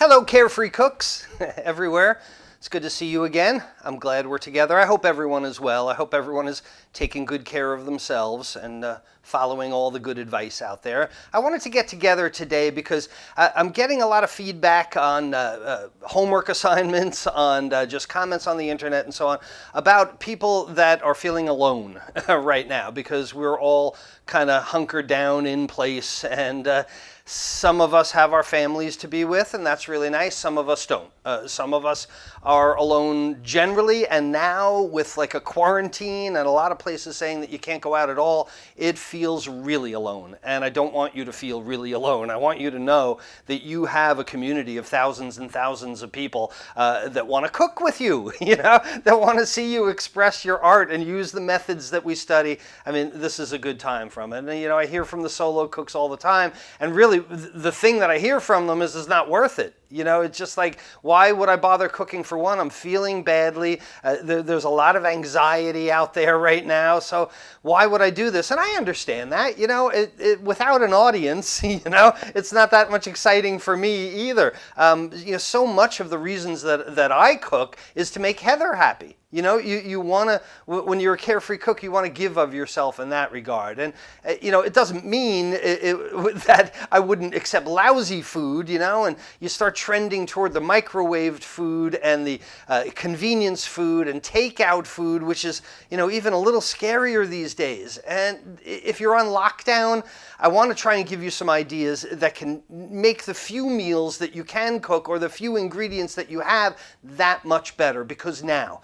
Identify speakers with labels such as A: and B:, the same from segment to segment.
A: Hello, carefree cooks everywhere. It's good to see you again. I'm glad we're together. I hope everyone is well. I hope everyone is taking good care of themselves and following all the good advice out there. I wanted to get together today because I'm getting a lot of feedback on homework assignments, on just comments on the internet and so on, about people that are feeling alone right now because we're all kind of hunkered down in place, and some of us have our families to be with, and that's really nice. Some of us don't. Some of us are alone generally, and now with like a quarantine and a lot of places saying that you can't go out at all, it feels really alone. And I don't want you to feel really alone. I want you to know that you have a community of thousands and thousands of people that want to cook with you, that want to see you express your art and use the methods that we study. I mean, this is a good time from it. And I hear from the solo cooks all the time, and really the thing that I hear from them is it's not worth it. It's just like, why would I bother cooking? For one, I'm feeling badly. There's a lot of anxiety out there right now. So why would I do this? And I understand that, without an audience, it's not that much exciting for me either. So much of the reasons that I cook is to make Heather happy. You want to, when you're a carefree cook, you want to give of yourself in that regard. And, it doesn't mean that I wouldn't accept lousy food, and you start trending toward the microwaved food and the convenience food and takeout food, which is, even a little scarier these days. And if you're on lockdown, I want to try and give you some ideas that can make the few meals that you can cook or the few ingredients that you have that much better, because now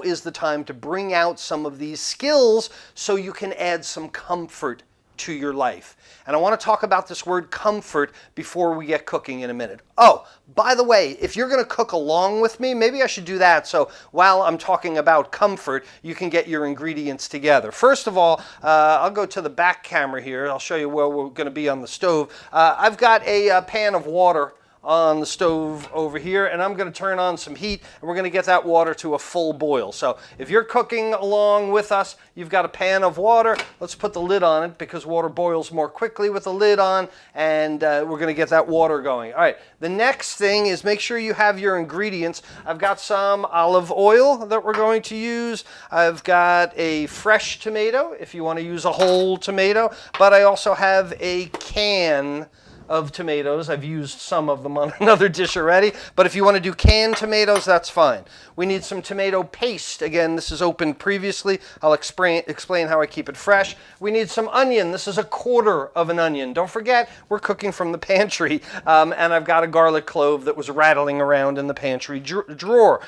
A: is the time to bring out some of these skills so you can add some comfort to your life. And I want to talk about this word comfort before we get cooking in a minute. Oh, by the way, if you're going to cook along with me, maybe I should do that. So while I'm talking about comfort, you can get your ingredients together. First of all, I'll go to the back camera here. I'll show you where we're going to be on the stove. I've got a pan of water on the stove over here, and I'm going to turn on some heat, and we're going to get that water to a full boil. So if you're cooking along with us, you've got a pan of water. Let's put the lid on it because water boils more quickly with the lid on, and we're going to get that water going. All right, the next thing is make sure you have your ingredients. I've got some olive oil that we're going to use. I've got a fresh tomato if you want to use a whole tomato, but I also have a can of tomatoes. I've used some of them on another dish already, but if you want to do canned tomatoes, that's fine. We need some tomato paste. Again, this is opened previously. I'll explain how I keep it fresh. We need some onion. This is a quarter of an onion. Don't forget, we're cooking from the pantry, and I've got a garlic clove that was rattling around in the pantry drawer.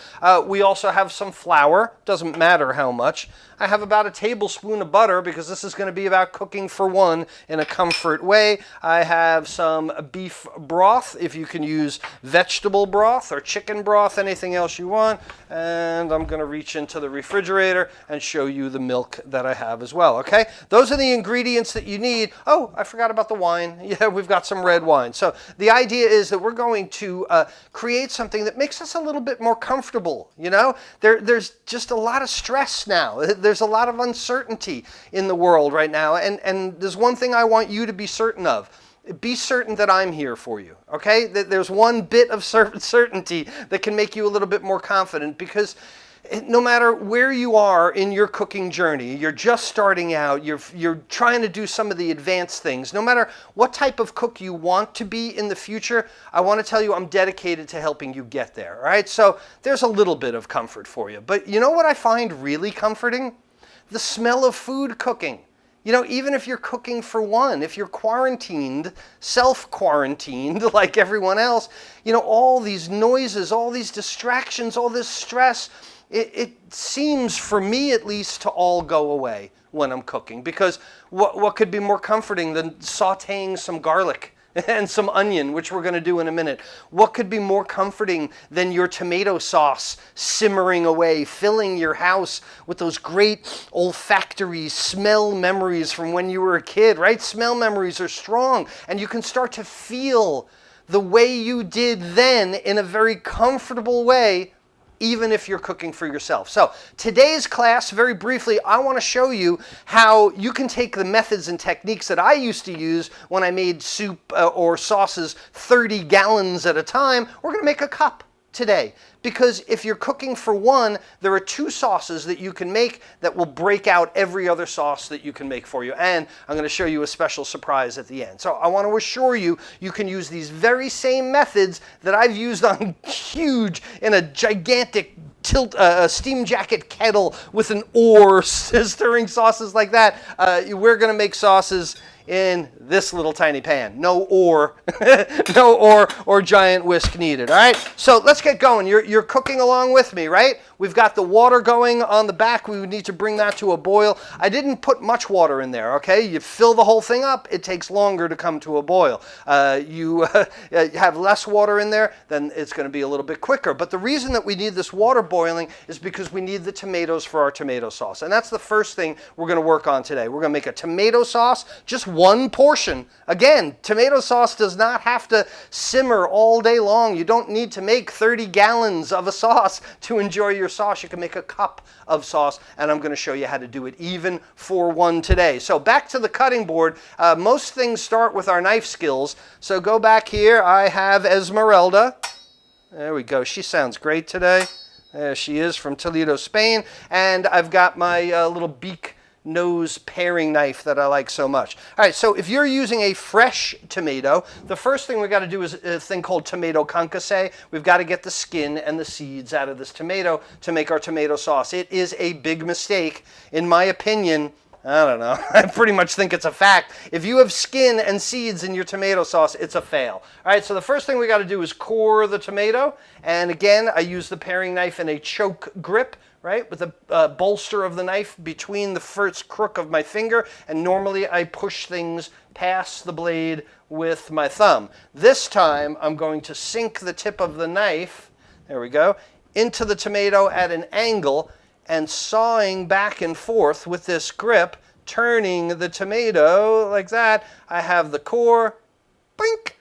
A: We also have some flour. Doesn't matter how much. I have about a tablespoon of butter because this is going to be about cooking for one in a comfort way. I have some beef broth, if you can use vegetable broth or chicken broth, anything else you want. And I'm going to reach into the refrigerator and show you the milk that I have as well, okay? Those are the ingredients that you need. Oh, I forgot about the wine. Yeah, we've got some red wine. So the idea is that we're going to create something that makes us a little bit more comfortable, There's just a lot of stress now. There's a lot of uncertainty in the world right now, and there's one thing I want you to be certain of. Be certain that I'm here for you, okay? There's one bit of certainty that can make you a little bit more confident, because no matter where you are in your cooking journey, you're just starting out, you're trying to do some of the advanced things, no matter what type of cook you want to be in the future, I want to tell you I'm dedicated to helping you get there, all right? So there's a little bit of comfort for you. But you know what I find really comforting? The smell of food cooking. Even if you're cooking for one, if you're quarantined, self-quarantined like everyone else, all these noises, all these distractions, all this stress, it seems, for me at least, to all go away when I'm cooking. Because what could be more comforting than sautéing some garlic and some onion, which we're going to do in a minute? What could be more comforting than your tomato sauce simmering away, filling your house with those great olfactory smell memories from when you were a kid, right? Smell memories are strong, and you can start to feel the way you did then in a very comfortable way even if you're cooking for yourself. So today's class, very briefly, I want to show you how you can take the methods and techniques that I used to use when I made soup or sauces 30 gallons at a time. We're going to make a cup today, because if you're cooking for one, there are 2 sauces that you can make that will break out every other sauce that you can make for you. And I'm going to show you a special surprise at the end. So I want to assure you, you can use these very same methods that I've used on in a gigantic steam jacket kettle with an oar, stirring sauces like that. We're going to make sauces in this little tiny pan. No oar, no oar or giant whisk needed. All right, so let's get going. You're cooking along with me, right? We've got the water going on the back. We would need to bring that to a boil. I didn't put much water in there, okay? You fill the whole thing up, it takes longer to come to a boil. You have less water in there, then it's going to be a little bit quicker. But the reason that we need this water boiling is because we need the tomatoes for our tomato sauce. And that's the first thing we're going to work on today. We're going to make a tomato sauce, just one portion. Again, tomato sauce does not have to simmer all day long. You don't need to make 30 gallons of a sauce to enjoy your sauce. You can make a cup of sauce, and I'm going to show you how to do it even for one today. So back to the cutting board. Most things start with our knife skills. So go back here. I have Esmeralda. There we go. She sounds great today. There she is from Toledo, Spain. And I've got my little beak nose paring knife that I like so much. All right, so if you're using a fresh tomato, the first thing we've got to do is a thing called tomato concasse. We've got to get the skin and the seeds out of this tomato to make our tomato sauce. It is a big mistake, in my opinion. I don't know. I pretty much think it's a fact. If you have skin and seeds in your tomato sauce, it's a fail. All right, so the first thing we got to do is core the tomato. And again, I use the paring knife in a choke grip, right, with the bolster of the knife between the first crook of my finger, and normally I push things past the blade with my thumb. This time I'm going to sink the tip of the knife, there we go, into the tomato at an angle and sawing back and forth with this grip, turning the tomato like that. I have the core, boink,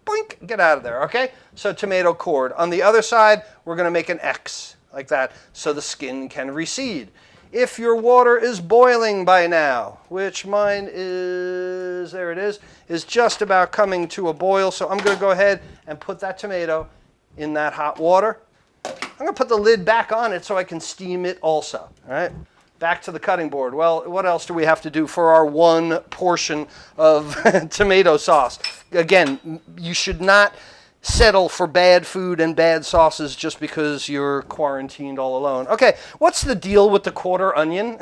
A: boink, get out of there, okay? So tomato cored. On the other side, we're gonna make an X, like that, so the skin can recede. If your water is boiling by now, which mine is, there it is just about coming to a boil, so I'm going to go ahead and put that tomato in that hot water. I'm going to put the lid back on it so I can steam it also. All right, back to the cutting board. Well, what else do we have to do for our one portion of tomato sauce? Again, you should not settle for bad food and bad sauces just because you're quarantined all alone. Okay, what's the deal with the quarter onion,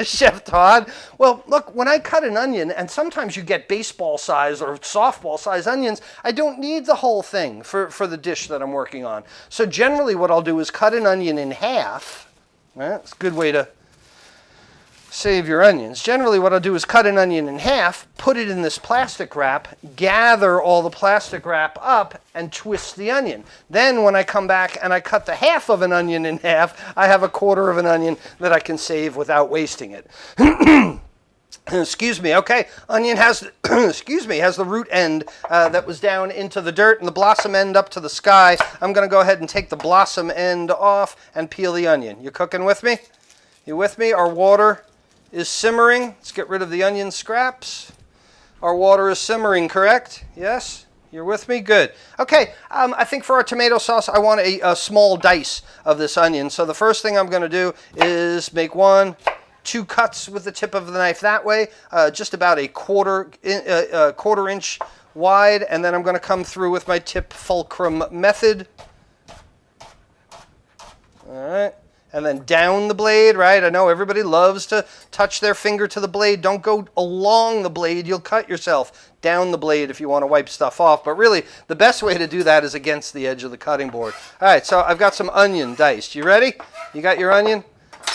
A: Chef Todd? Well, look, when I cut an onion, and sometimes you get baseball size or softball size onions, I don't need the whole thing for the dish that I'm working on. So generally what I'll do is cut an onion in half. Right? It's a good way to save your onions. Generally what I'll do is cut an onion in half, put it in this plastic wrap, gather all the plastic wrap up, and twist the onion. Then when I come back and I cut the half of an onion in half, I have a quarter of an onion that I can save without wasting it. Excuse me, okay, onion has, has the root end that was down into the dirt and the blossom end up to the sky. I'm going to go ahead and take the blossom end off and peel the onion. You cooking with me? You with me? Our water is simmering. Let's get rid of the onion scraps. Our water is simmering, correct? Yes? You're with me? Good. Okay, I think for our tomato sauce, I want a small dice of this onion. So the first thing I'm going to do is make 1, 2 cuts with the tip of the knife that way, just about a quarter inch wide, and then I'm going to come through with my tip fulcrum method. All right. And then down the blade, right? I know everybody loves to touch their finger to the blade. Don't go along the blade. You'll cut yourself. Down the blade if you want to wipe stuff off. But really, the best way to do that is against the edge of the cutting board. All right, so I've got some onion diced. You ready? You got your onion?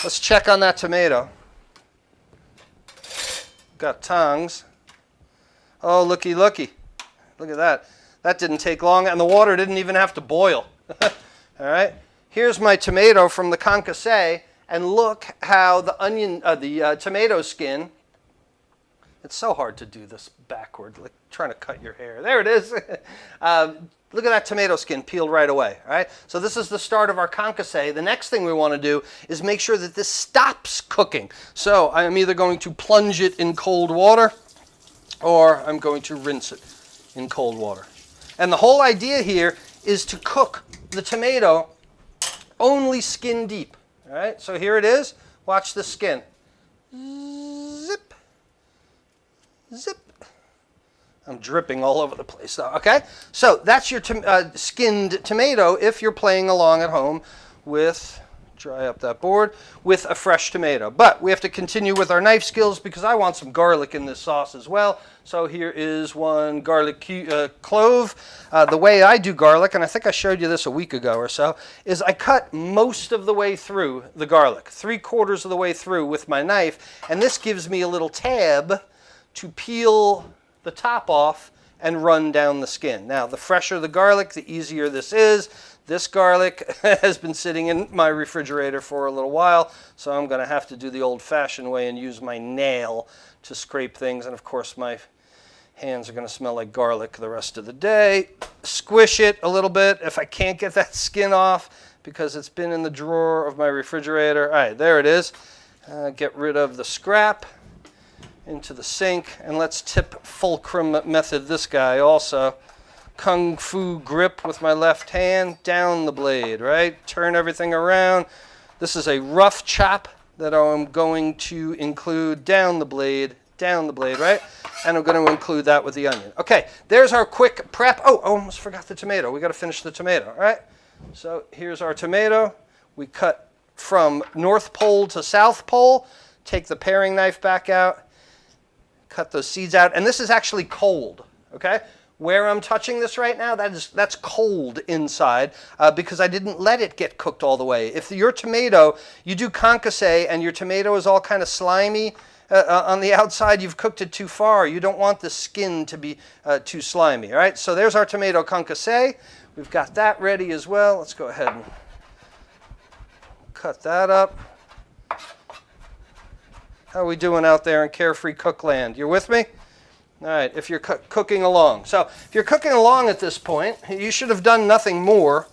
A: Let's check on that tomato. Got tongs. Oh, looky, looky. Look at that. That didn't take long, and the water didn't even have to boil. All right. Here's my tomato from the concasse, and look how the tomato skin It's so hard to do this backward, like trying to cut your hair. There it is. Look at that tomato skin peeled right away, all right? So this is the start of our concasse. The next thing we want to do is make sure that this stops cooking. So I am either going to plunge it in cold water or I'm going to rinse it in cold water. And the whole idea here is to cook the tomato only skin deep, all right? So here it is. Watch the skin. Zip. Zip. I'm dripping all over the place, though, okay? So that's your skinned tomato if you're playing along at home with, dry up that board, with a fresh tomato. But we have to continue with our knife skills because I want some garlic in this sauce as well. So here is one garlic clove. The way I do garlic, and I think I showed you this a week ago or so, is I cut most of the way through the garlic, 3/4 of the way through with my knife, and this gives me a little tab to peel the top off and run down the skin. Now, the fresher the garlic, the easier this is. This garlic has been sitting in my refrigerator for a little while, so I'm going to have to do the old-fashioned way and use my nail to scrape things, and of course my hands are going to smell like garlic the rest of the day. Squish it a little bit if I can't get that skin off because it's been in the drawer of my refrigerator. All right, there it is. Get rid of the scrap into the sink, and let's tip Fulcrum Method this guy also. Kung Fu grip with my left hand, down the blade, right? Turn everything around. This is a rough chop that I'm going to include down the blade, right? And I'm going to include that with the onion. Okay, there's our quick prep. Oh, I almost forgot the tomato. We got to finish the tomato, all right? So here's our tomato. We cut from North Pole to South Pole. Take the paring knife back out. Cut those seeds out, and this is actually cold, okay? Where I'm touching this right now, that's cold inside because I didn't let it get cooked all the way. If your tomato, you do concasse and your tomato is all kind of slimy on the outside, you've cooked it too far. You don't want the skin to be too slimy, all right? So there's our tomato concasse. We've got that ready as well. Let's go ahead and cut that up. How are we doing out there in Carefree Cookland? You're with me? All right, if you're cooking along. So if you're cooking along at this point, you should have done nothing more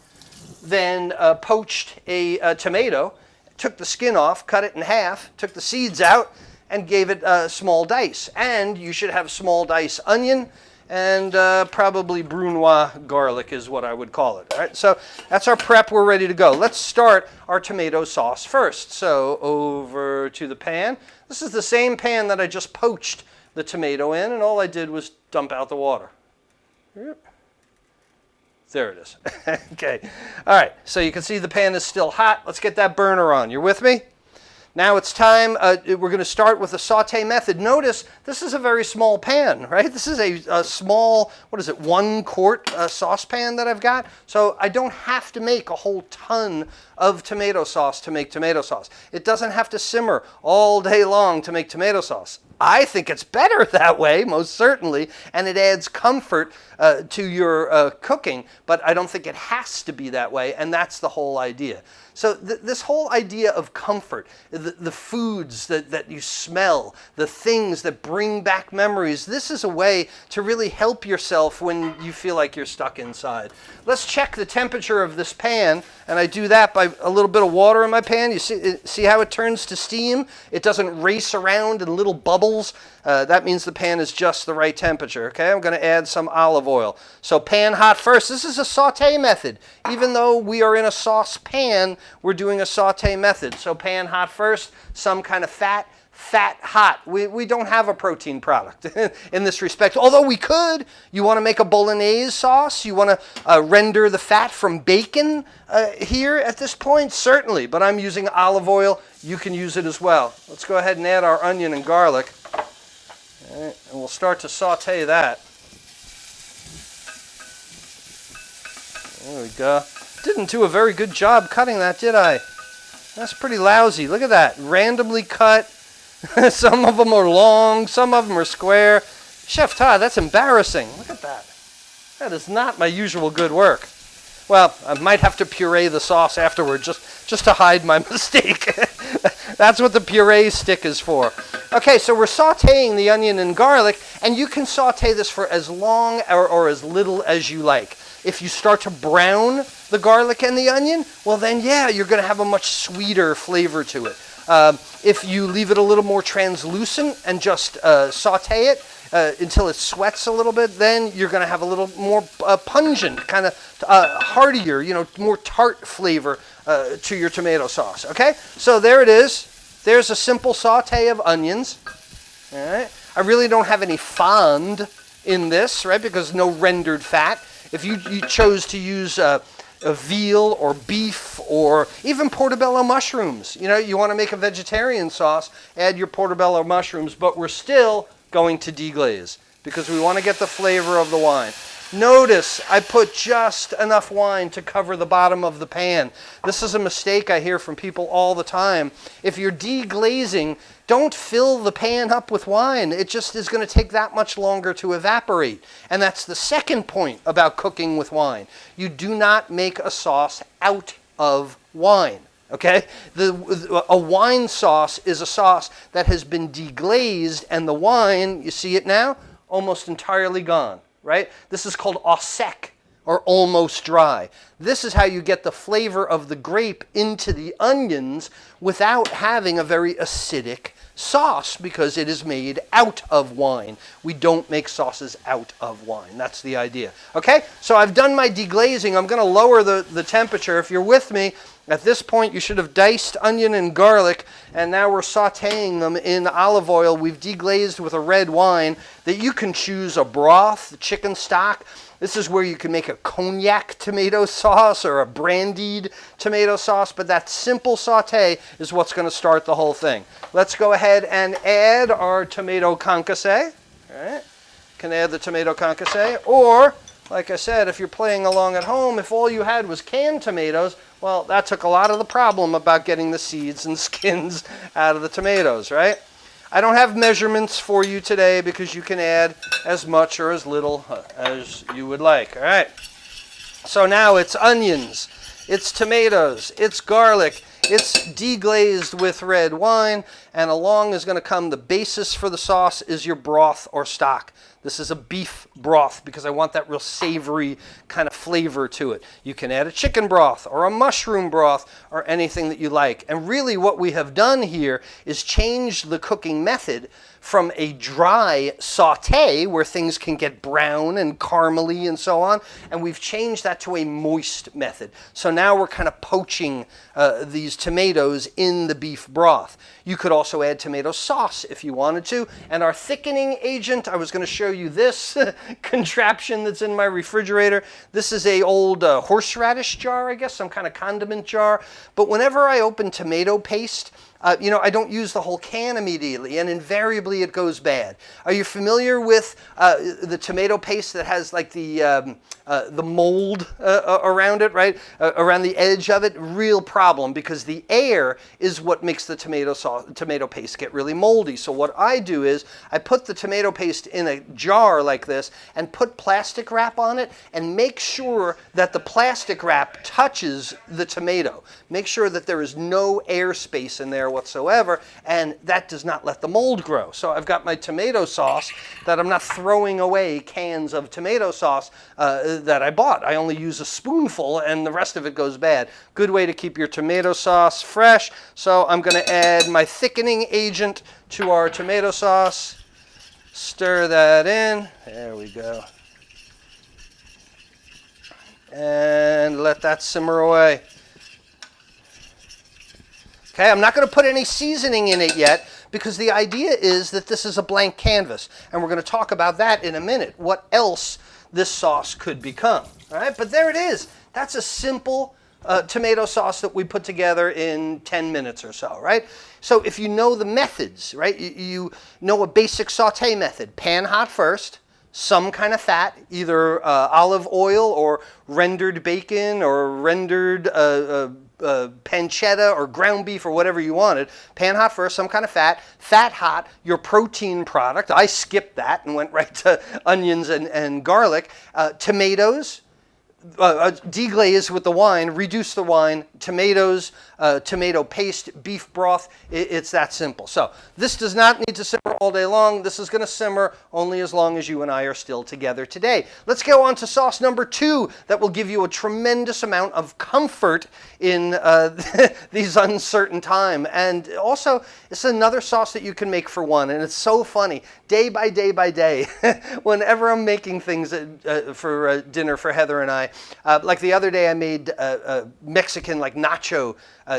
A: than poached a tomato, took the skin off, cut it in half, took the seeds out, and gave it small dice. And you should have small dice onion and probably brunoise garlic is what I would call it. All right, so that's our prep. We're ready to go. Let's start our tomato sauce first. So over to the pan. This is the same pan that I just poached the tomato in, and all I did was dump out the water. Yep. There it is. Okay. All right, so you can see the pan is still hot. Let's get that burner on. You're with me? Now it's time, we're going to start with the Saute Method. Notice this is a very small pan, right? This is a small, 1 quart saucepan that I've got. So I don't have to make a whole ton of tomato sauce to make tomato sauce. It doesn't have to simmer all day long to make tomato sauce. I think it's better that way, most certainly, and it adds comfort to your cooking, but I don't think it has to be that way, and that's the whole idea. So this whole idea of comfort, the foods that you smell, the things that bring back memories, this is a way to really help yourself when you feel like you're stuck inside. Let's check the temperature of this pan, and I do that by a little bit of water in my pan. You see how it turns to steam? It doesn't race around in little bubbles. That means the pan is just the right temperature. Okay, I'm going to add some olive oil. So pan hot first. This is a saute method. Even though we are in a sauce pan, we're doing a saute method. So pan hot first, some kind of fat hot. We don't have a protein product in this respect, although we could. You want to make a bolognese sauce? You want to render the fat from bacon here at this point? Certainly, but I'm using olive oil. You can use it as well. Let's go ahead and add our onion and garlic. All right, and we'll start to saute that. There we go. Didn't do a very good job cutting that, did I? That's pretty lousy. Look at that. Randomly cut. Some of them are long, some of them are square. Chef Todd, that's embarrassing. Look at that. That is not my usual good work. Well, I might have to puree the sauce afterward just to hide my mistake. That's what the puree stick is for. Okay, so we're sauteing the onion and garlic, and you can saute this for as long or as little as you like. If you start to brown the garlic and the onion, well then yeah, you're going to have a much sweeter flavor to it. If you leave it a little more translucent and just saute it until it sweats a little bit, then you're going to have a little more pungent, kind of heartier, more tart flavor to your tomato sauce. Okay, so there it is. There's a simple saute of onions. All right, I really don't have any fond in this, right? Because no rendered fat. If you chose to use a veal or beef or even portobello mushrooms, you want to make a vegetarian sauce, add your portobello mushrooms, but we're still going to deglaze because we want to get the flavor of the wine. Notice I put just enough wine to cover the bottom of the pan. This is a mistake I hear from people all the time. If you're deglazing, don't fill the pan up with wine. It just is going to take that much longer to evaporate. And that's the second point about cooking with wine. You do not make a sauce out of wine. Okay? A wine sauce is a sauce that has been deglazed, and the wine, you see it now, almost entirely gone. Right? This is called au sec, or almost dry. This is how you get the flavor of the grape into the onions without having a very acidic sauce, because it is made out of wine. We don't make sauces out of wine. That's the idea. Okay? So I've done my deglazing. I'm going to lower the temperature. If you're with me, at this point you should have diced onion and garlic, and now we're sauteing them in olive oil. We've deglazed with a red wine that you can choose a broth, chicken stock. This is where you can make a cognac tomato sauce or a brandied tomato sauce, but that simple saute is what's going to start the whole thing. Let's go ahead and add our tomato concasse. All right. Can add the tomato concasse, or like I said, if you're playing along at home, if all you had was canned tomatoes, well, that took a lot of the problem about getting the seeds and skins out of the tomatoes, right? I don't have measurements for you today because you can add as much or as little as you would like, all right? So now it's onions, it's tomatoes, it's garlic, it's deglazed with red wine, and along is going to come the basis for the sauce is your broth or stock. This is a beef broth because I want that real savory kind of flavor to it. You can add a chicken broth or a mushroom broth or anything that you like. And really what we have done here is change the cooking method from a dry saute where things can get brown and caramely and so on, and we've changed that to a moist method. So now we're kind of poaching these tomatoes in the beef broth. You could also add tomato sauce if you wanted to, and our thickening agent, I was going to show you this contraption that's in my refrigerator. This is a old horseradish jar, I guess, some kind of condiment jar, but whenever I open tomato paste, I don't use the whole can immediately, and invariably it goes bad. Are you familiar with the tomato paste that has like the mold around it, right? Around the edge of it? Real problem, because the air is what makes the tomato paste get really moldy. So what I do is I put the tomato paste in a jar like this and put plastic wrap on it and make sure that the plastic wrap touches the tomato. Make sure that there is no air space in there whatsoever, and that does not let the mold grow. So I've got my tomato sauce that I'm not throwing away cans of tomato sauce that I bought. I only use a spoonful and the rest of it goes bad. Good way to keep your tomato sauce fresh. So I'm going to add my thickening agent to our tomato sauce. Stir that in. There we go. And let that simmer away. Okay, I'm not going to put any seasoning in it yet because the idea is that this is a blank canvas, and we're going to talk about that in a minute, what else this sauce could become. All right, but there it is. That's a simple tomato sauce that we put together in 10 minutes or so, right? So if you know the methods, right, you know a basic saute method. Pan hot first, some kind of fat, either olive oil or rendered bacon or rendered pancetta or ground beef or whatever you wanted. Pan hot first, some kind of fat. Fat hot, your protein product. I skipped that and went right to onions and garlic. Tomatoes, deglaze with the wine, reduce the wine, tomatoes, tomato paste, beef broth. It's that simple. So this does not need to simmer all day long. This is going to simmer only as long as you and I are still together today. Let's go on to sauce number 2 that will give you a tremendous amount of comfort in these uncertain times. And also, it's another sauce that you can make for one. And it's so funny. Day by day by day, whenever I'm making things for dinner for Heather and I, like the other day I made a Mexican like nacho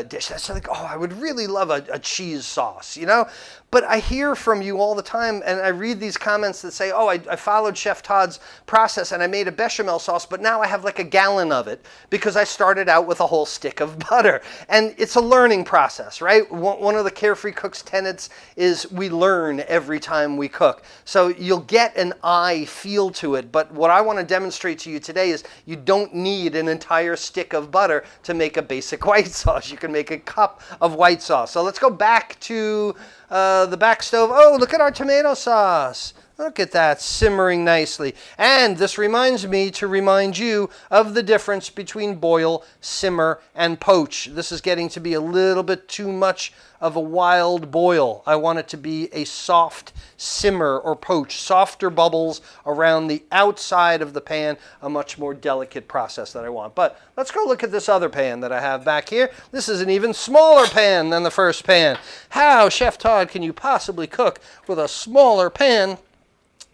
A: dish. That's like, oh, I would really love a cheese sauce, you know? But I hear from you all the time, and I read these comments that say, oh, I followed Chef Todd's process and I made a bechamel sauce, but now I have like a gallon of it because I started out with a whole stick of butter. And it's a learning process, right? One of the Carefree Cook's tenets is we learn every time we cook. So you'll get an eye feel to it, but what I want to demonstrate to you today is you don't need an entire stick of butter to make a basic white sauce. You can make a cup of white sauce. So let's go back to the back stove. Oh, look at our tomato sauce. Look at that, simmering nicely. And this reminds me to remind you of the difference between boil, simmer, and poach. This is getting to be a little bit too much of a wild boil. I want it to be a soft simmer or poach, softer bubbles around the outside of the pan, a much more delicate process that I want. But let's go look at this other pan that I have back here. This is an even smaller pan than the first pan. How, Chef Todd, can you possibly cook with a smaller pan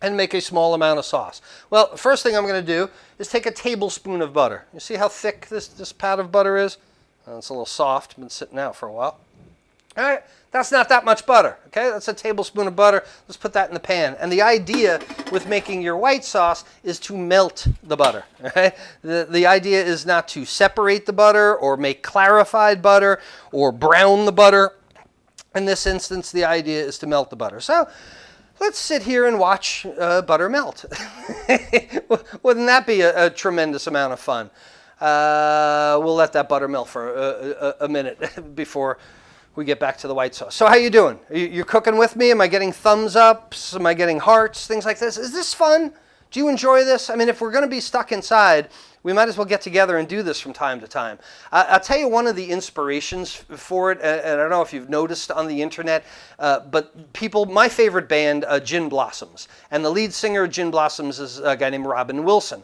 A: and make a small amount of sauce? Well, the first thing I'm going to do is take a tablespoon of butter. You see how thick this pat of butter is? It's a little soft, been sitting out for a while. All right, that's not that much butter, okay? That's a tablespoon of butter. Let's put that in the pan. And the idea with making your white sauce is to melt the butter, okay? The idea is not to separate the butter or make clarified butter or brown the butter. In this instance, the idea is to melt the butter. So let's sit here and watch butter melt. Wouldn't that be a tremendous amount of fun? We'll let that butter melt for a minute before we get back to the white sauce. So how you doing? You're cooking with me? Am I getting thumbs ups? Am I getting hearts? Things like this. Is this fun? Do you enjoy this? I mean, if we're going to be stuck inside, we might as well get together and do this from time to time. I'll tell you one of the inspirations for it, and I don't know if you've noticed on the internet, but my favorite band, Gin Blossoms, and the lead singer of Gin Blossoms is a guy named Robin Wilson.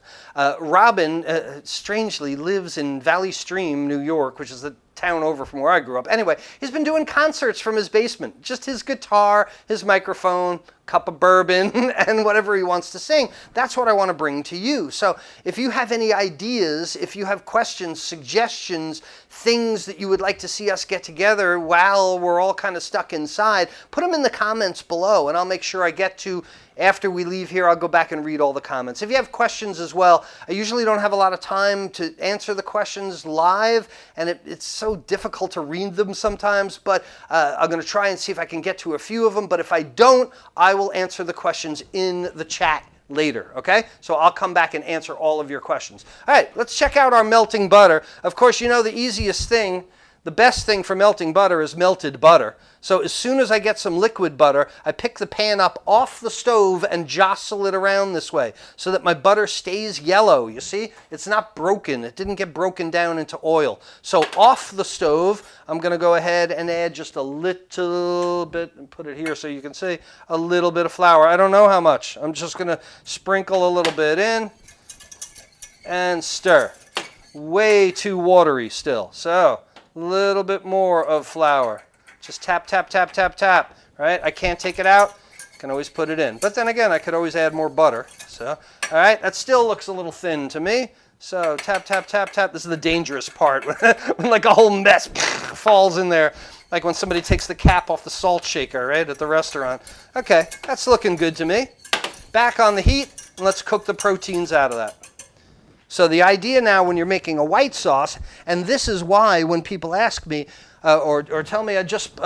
A: Robin, strangely, lives in Valley Stream, New York, which is the town over from where I grew up. Anyway, he's been doing concerts from his basement. Just his guitar, his microphone, cup of bourbon, and whatever he wants to sing. That's what I want to bring to you. So if you have any ideas, if you have questions, suggestions, things that you would like to see us get together while we're all kind of stuck inside, put them in the comments below, and I'll make sure I get to. After we leave here, I'll go back and read all the comments. If you have questions as well, I usually don't have a lot of time to answer the questions live, and it's so difficult to read them sometimes, but I'm going to try and see if I can get to a few of them. But if I don't, I will answer the questions in the chat later, okay? So I'll come back and answer all of your questions. All right, let's check out our melting butter. Of course, you know the easiest thing, the best thing for melting butter is melted butter. So as soon as I get some liquid butter, I pick the pan up off the stove and jostle it around this way so that my butter stays yellow. You see? It's not broken. It didn't get broken down into oil. So off the stove, I'm going to go ahead and add just a little bit, and put it here so you can see, a little bit of flour. I don't know how much. I'm just going to sprinkle a little bit in and stir. Way too watery still. So a little bit more of flour. Just tap, tap, tap, tap, tap, right? I can't take it out. I can always put it in. But then again, I could always add more butter. So, all right, that still looks a little thin to me. So tap, tap, tap, tap. This is the dangerous part when like a whole mess falls in there. Like when somebody takes the cap off the salt shaker, right, at the restaurant. Okay, that's looking good to me. Back on the heat, and let's cook the proteins out of that. So the idea now when you're making a white sauce, and this is why when people ask me, or tell me I just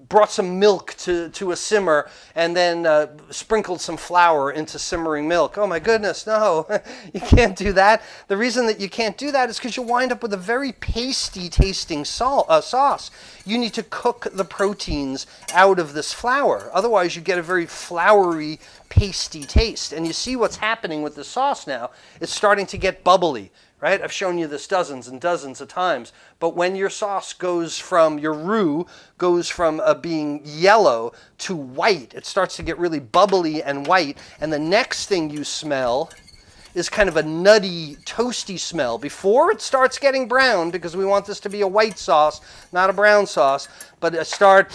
A: brought some milk to a simmer and then sprinkled some flour into simmering milk. Oh my goodness, no, you can't do that. The reason that you can't do that is because you wind up with a very pasty tasting sauce. You need to cook the proteins out of this flour. Otherwise you get a very floury, pasty taste. And you see what's happening with the sauce now. It's starting to get bubbly. right? I've shown you this dozens and dozens of times. But when your sauce goes from, your roux goes from being yellow to white, it starts to get really bubbly and white. And the next thing you smell is kind of a nutty, toasty smell before it starts getting brown, because we want this to be a white sauce, not a brown sauce. But all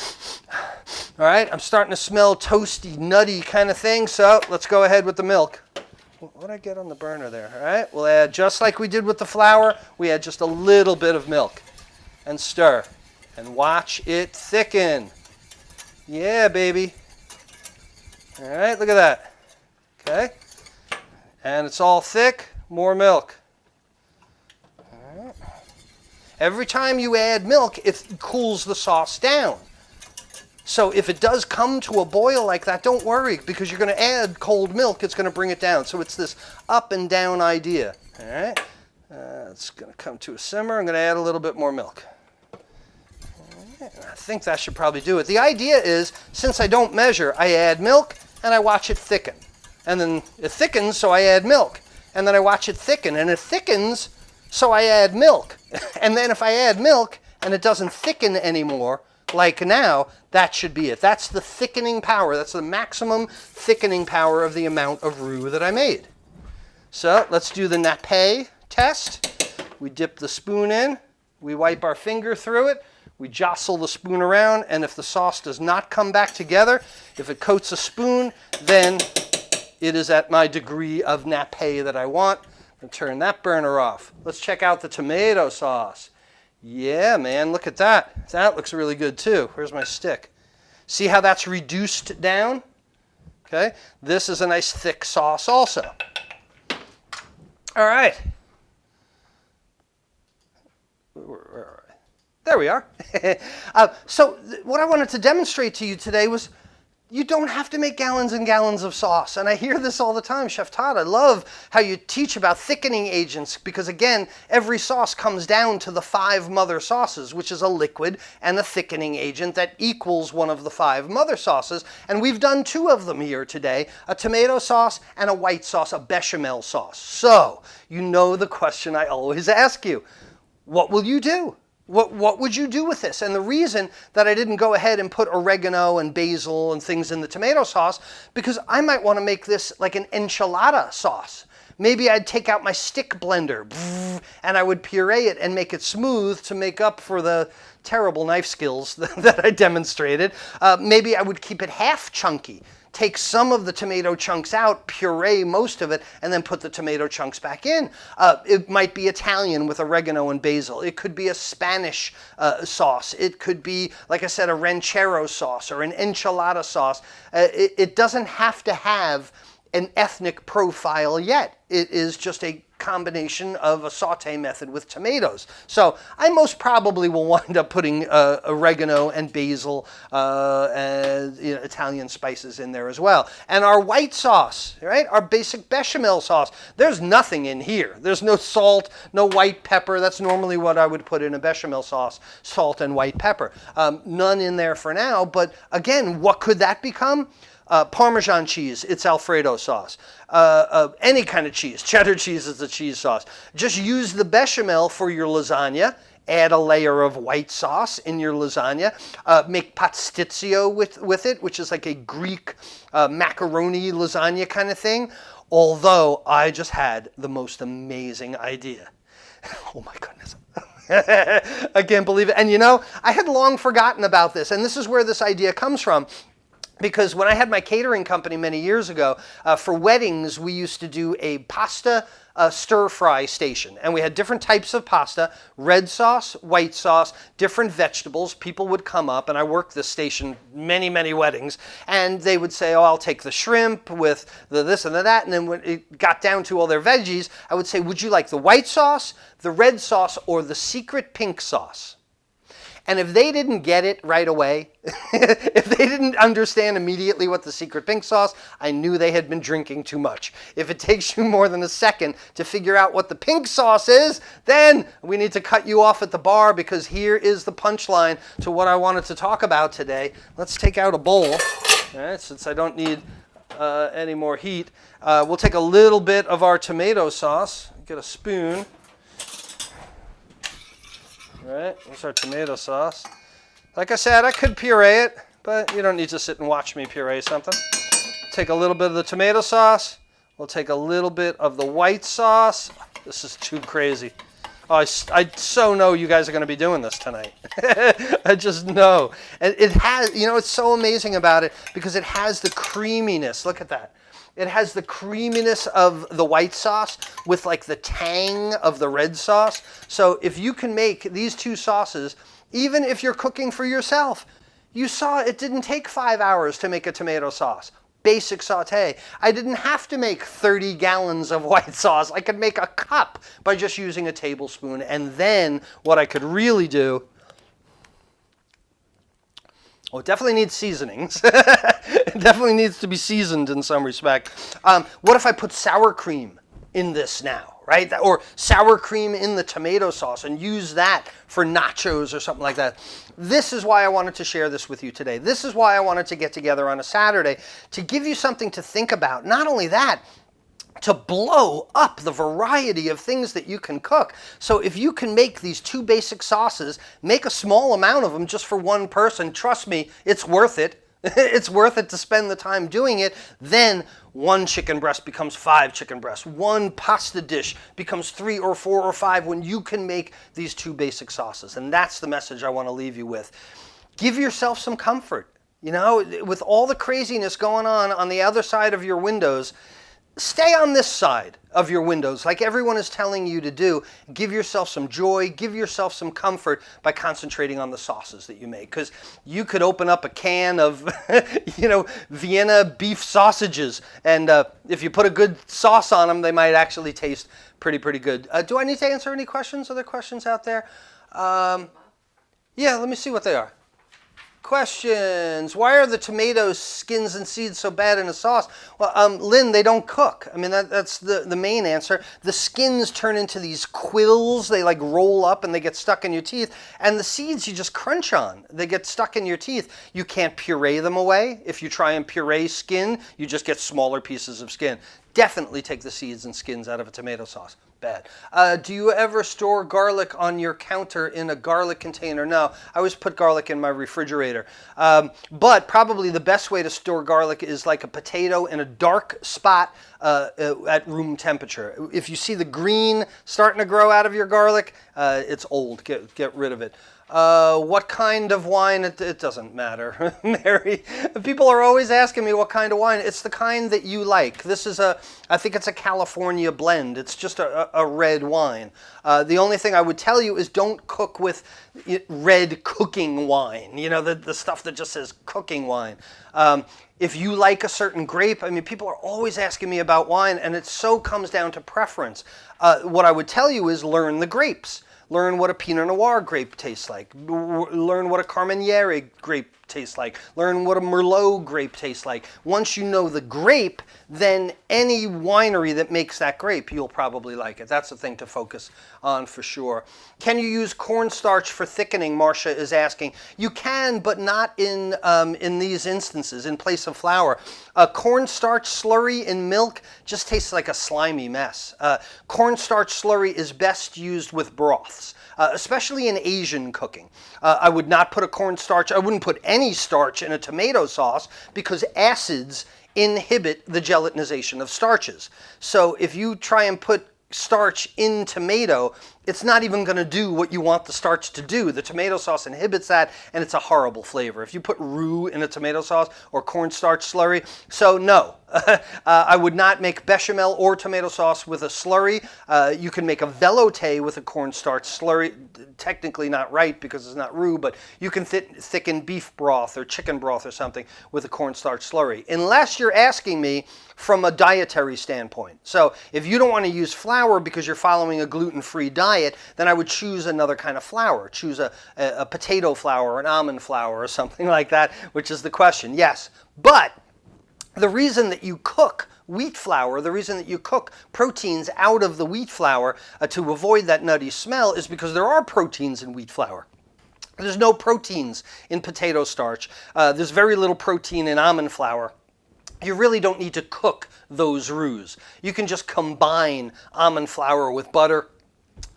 A: right, I'm starting to smell toasty, nutty kind of thing. So let's go ahead with the milk. What did I get on the burner there? All right, we'll add, just like we did with the flour, we add just a little bit of milk and stir and watch it thicken. Yeah, baby. All right, look at that. Okay. And it's all thick, more milk. All right. Every time you add milk, it cools the sauce down. So if it does come to a boil like that, don't worry, because you're going to add cold milk. It's going to bring it down. So it's this up and down idea. All right. It's going to come to a simmer. I'm going to add a little bit more milk. I think that should probably do it. The idea is, since I don't measure, I add milk and I watch it thicken. And then it thickens, so I add milk. And then I watch it thicken, and it thickens, so I add milk. And then if I add milk and it doesn't thicken anymore, like now, that should be it. That's the thickening power. That's the maximum thickening power of the amount of roux that I made. So let's do the nappe test. We dip the spoon in. We wipe our finger through it. We jostle the spoon around, and if the sauce does not come back together, if it coats a spoon, then it is at my degree of nappe that I want. And turn that burner off. Let's check out the tomato sauce. Yeah, man, look at that. That looks really good too. Where's my stick? See how that's reduced down? Okay, this is a nice thick sauce also. All right. There we are. So what I wanted to demonstrate to you today was, you don't have to make gallons and gallons of sauce. And I hear this all the time, Chef Todd. I love how you teach about thickening agents, because again, every sauce comes down to the 5 mother sauces, which is a liquid and a thickening agent that equals one of the 5 mother sauces. And we've done 2 of them here today, a tomato sauce and a white sauce, a bechamel sauce. So, you know the question I always ask you, what will you do? What would you do with this? And the reason that I didn't go ahead and put oregano and basil and things in the tomato sauce, because I might want to make this like an enchilada sauce. Maybe I'd take out my stick blender and I would puree it and make it smooth to make up for the terrible knife skills that I demonstrated. Maybe I would keep it half chunky. Take some of the tomato chunks out, puree most of it, and then put the tomato chunks back in. It might be Italian with oregano and basil. It could be a Spanish sauce. It could be, like I said, a ranchero sauce or an enchilada sauce. It doesn't have to have an ethnic profile yet. It is just a combination of a saute method with tomatoes. So I most probably will wind up putting oregano and basil and Italian spices in there as well. And our white sauce, right? Our basic bechamel sauce. There's nothing in here. There's no salt, no white pepper. That's normally what I would put in a bechamel sauce, salt and white pepper. None in there for now, but again, what could that become? Parmesan cheese, it's Alfredo sauce. Any kind of cheese. Cheddar cheese is a cheese sauce. Just use the bechamel for your lasagna. Add a layer of white sauce in your lasagna. Make pastizio with it, which is like a Greek macaroni lasagna kind of thing. Although I just had the most amazing idea. Oh my goodness. I can't believe it. And you know, I had long forgotten about this, and this is where this idea comes from. Because when I had my catering company many years ago, for weddings, we used to do a pasta stir-fry station. And we had different types of pasta, red sauce, white sauce, different vegetables. People would come up, and I worked this station many, many weddings, and they would say, oh, I'll take the shrimp with the this and the that. And then when it got down to all their veggies, I would say, would you like the white sauce, the red sauce, or the secret pink sauce? And if they didn't get it right away, if they didn't understand immediately what the secret pink sauce, I knew they had been drinking too much. If it takes you more than a second to figure out what the pink sauce is, then we need to cut you off at the bar, because here is the punchline to what I wanted to talk about today. Let's take out a bowl, all right, since I don't need any more heat. We'll take a little bit of our tomato sauce, get a spoon, All right, here's our tomato sauce. Like I said, I could puree it, but you don't need to sit and watch me puree something. Take a little bit of the tomato sauce. We'll take a little bit of the white sauce. This is too crazy. Oh, I so know you guys are going to be doing this tonight. I just know. And it has, you know, it's so amazing about it because it has the creaminess. Look at that. It has the creaminess of the white sauce with like the tang of the red sauce. So if you can make these two sauces, even if you're cooking for yourself, you saw it didn't take 5 hours to make a tomato sauce. Basic saute. I didn't have to make 30 gallons of white sauce. I could make a cup by just using a tablespoon. And then what I could really do, well, it definitely needs seasonings. It definitely needs to be seasoned in some respect. What if I put sour cream in this now, right? Or sour cream in the tomato sauce and use that for nachos or something like that. This is why I wanted to share this with you today. This is why I wanted to get together on a Saturday to give you something to think about. Not only that, to blow up the variety of things that you can cook. So if you can make these two basic sauces, make a small amount of them just for one person, trust me, it's worth it. It's worth it to spend the time doing it. Then one chicken breast becomes 5 chicken breasts. One pasta dish becomes 3 or 4 or 5 when you can make these two basic sauces. And that's the message I want to leave you with. Give yourself some comfort. You know, with all the craziness going on the other side of your windows, stay on this side of your windows like everyone is telling you to do. Give yourself some joy, give yourself some comfort by concentrating on the sauces that you make. Because you could open up a can of, you know, Vienna beef sausages, and if you put a good sauce on them, they might actually taste pretty good. Do I need to answer any questions? Other questions out there? Yeah, let me see what they are. Questions. Why are the tomatoes, skins, and seeds so bad in a sauce? Well, Lynn, they don't cook. I mean, that's the main answer. The skins turn into these quills. They like roll up and they get stuck in your teeth. And the seeds you just crunch on. They get stuck in your teeth. You can't puree them away. If you try and puree skin, you just get smaller pieces of skin. Definitely take the seeds and skins out of a tomato sauce. Bad. Do you ever store garlic on your counter in a garlic container? No, I always put garlic in my refrigerator. But probably the best way to store garlic is like a potato in a dark spot at room temperature. If you see the green starting to grow out of your garlic, it's old. Get rid of it. What kind of wine? It doesn't matter, Mary. People are always asking me what kind of wine. It's the kind that you like. This is I think it's a California blend. It's just a red wine. The only thing I would tell you is don't cook with red cooking wine. You know, the stuff that just says cooking wine. If you like a certain grape, I mean, people are always asking me about wine, and it so comes down to preference. What I would tell you is learn the grapes. Learn what a Pinot Noir grape tastes like. Learn what a Carmenere grape tastes like. Learn what a Merlot grape tastes like. Once you know the grape, then any winery that makes that grape, you'll probably like it. That's the thing to focus on for sure. Can you use cornstarch for thickening? Marcia is asking. You can, but not in these instances, in place of flour. A cornstarch slurry in milk just tastes like a slimy mess. Cornstarch slurry is best used with broths. Especially in Asian cooking. I would not put a cornstarch, I wouldn't put any starch in a tomato sauce because acids inhibit the gelatinization of starches. So if you try and put starch in tomato, it's not even going to do what you want the starch to do. The tomato sauce inhibits that, and it's a horrible flavor. If you put roux in a tomato sauce or cornstarch slurry, so no. I would not make bechamel or tomato sauce with a slurry. You can make a velouté with a cornstarch slurry. Technically not right because it's not roux, but you can thicken beef broth or chicken broth or something with a cornstarch slurry. Unless you're asking me from a dietary standpoint. So if you don't want to use flour because you're following a gluten-free diet, then I would choose another kind of flour. Choose a potato flour, an almond flour, or something like that, which is the question. Yes, but the reason that you cook wheat flour, the reason that you cook proteins out of the wheat flour to avoid that nutty smell is because there are proteins in wheat flour. There's no proteins in potato starch. There's very little protein in almond flour. You really don't need to cook those roux. You can just combine almond flour with butter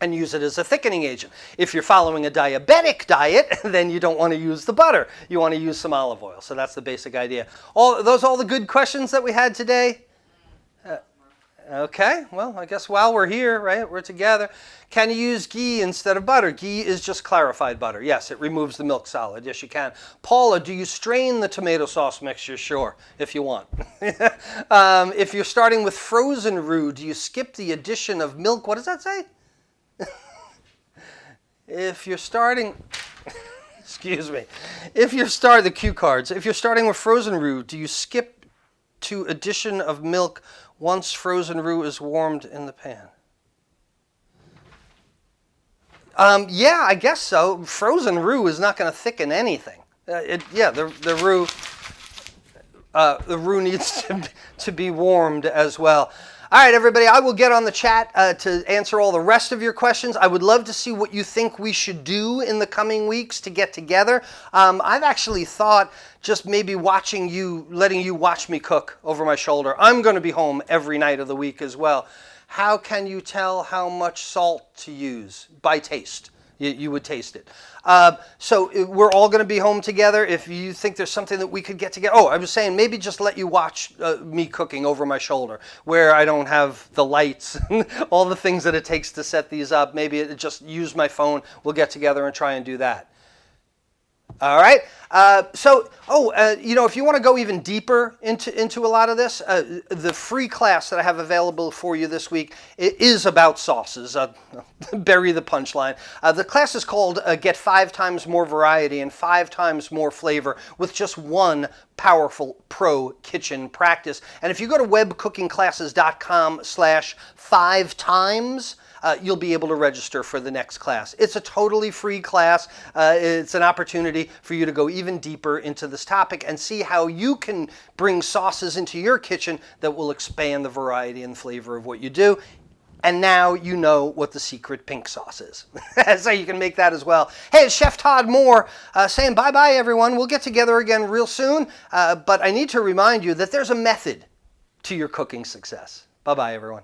A: and use it as a thickening agent. If you're following a diabetic diet, then you don't want to use the butter. You want to use some olive oil. So that's the basic idea. All the good questions that we had today? Okay, well, I guess while we're here, right, we're together. Can you use ghee instead of butter? Ghee is just clarified butter. Yes, it removes the milk solid. Yes, you can. Paula, do you strain the tomato sauce mixture? Sure, if you want. If you're starting with frozen roux, do you skip the addition of milk? What does that say? If you're starting... Excuse me. The cue cards. If you're starting with frozen roux, do you skip to addition of milk once frozen roux is warmed in the pan? Yeah, I guess so. Frozen roux is not going to thicken anything. The roux needs to be warmed as well. All right, everybody, I will get on the chat to answer all the rest of your questions. I would love to see what you think we should do in the coming weeks to get together. I've actually thought just maybe letting you watch me cook over my shoulder. I'm going to be home every night of the week as well. How can you tell how much salt to use? By taste. You would taste it. So we're all going to be home together. If you think there's something that we could get together. Oh, I was saying maybe just let you watch me cooking over my shoulder where I don't have the lights and all the things that it takes to set these up. Maybe just use my phone. We'll get together and try and do that. All right. If you want to go even deeper into a lot of this, the free class that I have available for you this week is about sauces. Bury the punchline. The class is called Get 5 Times More Variety and 5 Times More Flavor with just one powerful pro kitchen practice. And if you go to webcookingclasses.com/5times, you'll be able to register for the next class. It's a totally free class. It's an opportunity for you to go even deeper into this topic and see how you can bring sauces into your kitchen that will expand the variety and flavor of what you do. And now you know what the secret pink sauce is. So you can make that as well. Hey, it's Chef Todd Moore saying bye-bye, everyone. We'll get together again real soon. But I need to remind you that there's a method to your cooking success. Bye-bye, everyone.